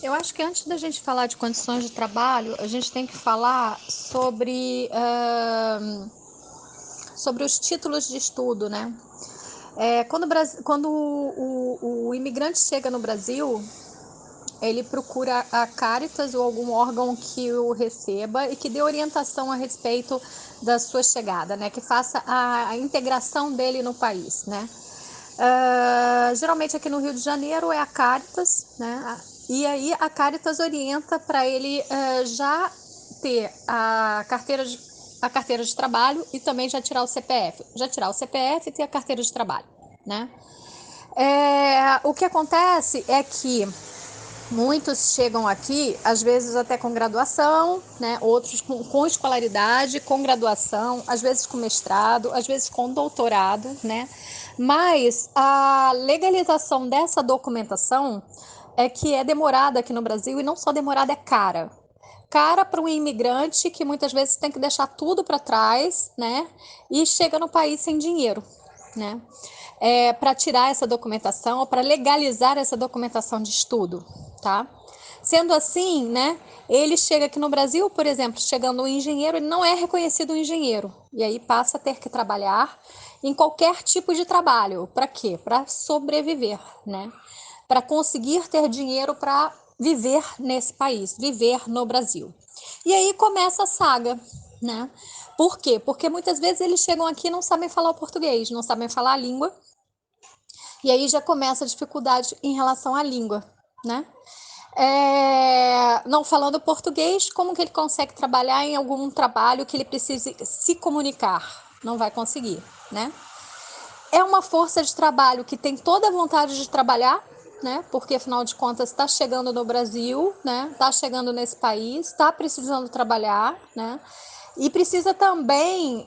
Eu acho que antes da gente falar de condições de trabalho, a gente tem que falar sobre os títulos de estudo, né? Quando o imigrante chega no Brasil, ele procura a Caritas ou algum órgão que o receba e que dê orientação a respeito da sua chegada, né? Que faça a integração dele no país, né? Geralmente aqui no Rio de Janeiro é a Caritas, né? E aí a Caritas orienta para ele já ter a carteira de trabalho e também já tirar o CPF. Já tirar o CPF e ter a carteira de trabalho, né? O que acontece é que muitos chegam aqui, às vezes até com graduação, né? Outros com escolaridade, com graduação, às vezes com mestrado, às vezes com doutorado, né? Mas a legalização dessa documentação é que é demorada aqui no Brasil, e não só demorada, é cara. Cara para um imigrante que muitas vezes tem que deixar tudo para trás, né? E chega no país sem dinheiro, né? Para tirar essa documentação ou para legalizar essa documentação de estudo, tá? Sendo assim, né? Ele chega aqui no Brasil, por exemplo, chegando um engenheiro, ele não é reconhecido um engenheiro e aí passa a ter que trabalhar em qualquer tipo de trabalho. Para quê? Para sobreviver, né? Para conseguir ter dinheiro para viver nesse país, viver no Brasil. E aí começa a saga, né? Por quê? Porque muitas vezes eles chegam aqui e não sabem falar o português, não sabem falar a língua, e aí já começa a dificuldade em relação à língua, né? Não falando português, como que ele consegue trabalhar em algum trabalho que ele precise se comunicar? Não vai conseguir, né? É uma força de trabalho que tem toda a vontade de trabalhar, né? Porque afinal de contas está chegando no Brasil, né? Está chegando nesse país, está precisando trabalhar, né? E precisa também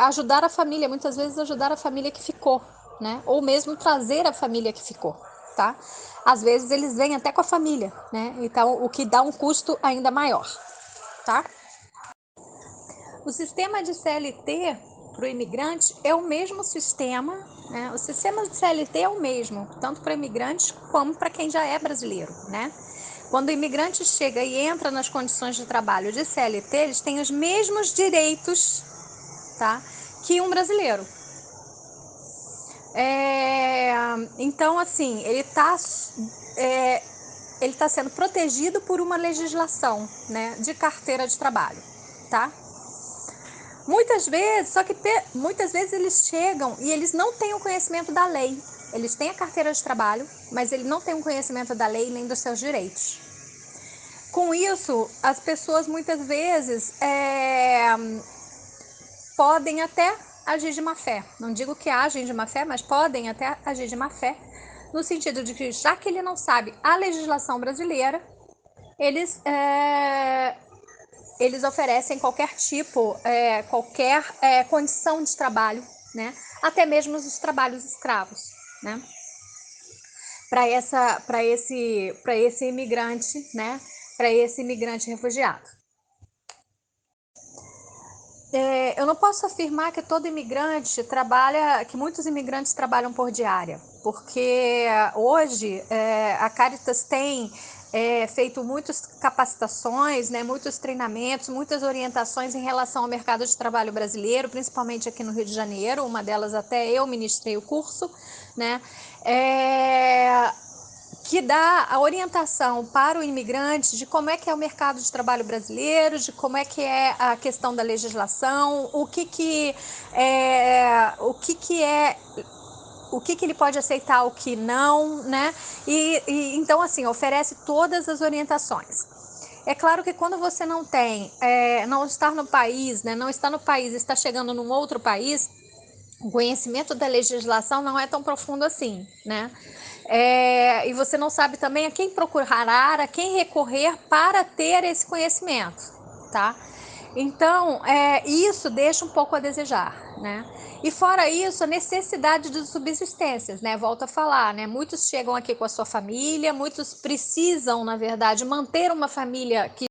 ajudar a família, muitas vezes ajudar a família que ficou, né? Ou mesmo trazer a família que ficou, tá? Às vezes eles vêm até com a família, né? Então o que dá um custo ainda maior, tá? O sistema de CLT para o imigrante é o mesmo sistema, né? O sistema de CLT é o mesmo, tanto para imigrantes como para quem já é brasileiro, né? Quando o imigrante chega e entra nas condições de trabalho de CLT, eles têm os mesmos direitos, tá, que um brasileiro. Então, assim, ele tá sendo protegido por uma legislação, né, de carteira de trabalho, tá? Muitas vezes eles chegam e eles não têm o conhecimento da lei. Eles têm a carteira de trabalho, mas ele não tem o conhecimento da lei nem dos seus direitos. Com isso, as pessoas muitas vezes podem até agir de má fé. Não digo que agem de má fé, mas podem até agir de má fé, no sentido de que, já que ele não sabe a legislação brasileira, eles oferecem qualquer tipo, qualquer condição de trabalho, né? Até mesmo os trabalhos escravos, né? Para esse imigrante, né? Para esse imigrante refugiado. Eu não posso afirmar que todo imigrante trabalha, que muitos imigrantes trabalham por diária, porque hoje a Caritas tem feito muitas capacitações, né, muitos treinamentos, muitas orientações em relação ao mercado de trabalho brasileiro, principalmente aqui no Rio de Janeiro. Uma delas até eu ministrei o curso, né? Que dá a orientação para o imigrante de como é que é o mercado de trabalho brasileiro, de como é que é a questão da legislação, o que ele pode aceitar, o que não, né? Então, assim, oferece todas as orientações. É claro que quando você não está no país, né? Não está no país, está chegando num outro país, o conhecimento da legislação não é tão profundo assim, né? E você não sabe também a quem procurar, a quem recorrer para ter esse conhecimento, tá? Então, isso deixa um pouco a desejar, né? E fora isso, a necessidade de subsistências, né? Volto a falar, né? Muitos chegam aqui com a sua família, muitos precisam, na verdade, manter uma família que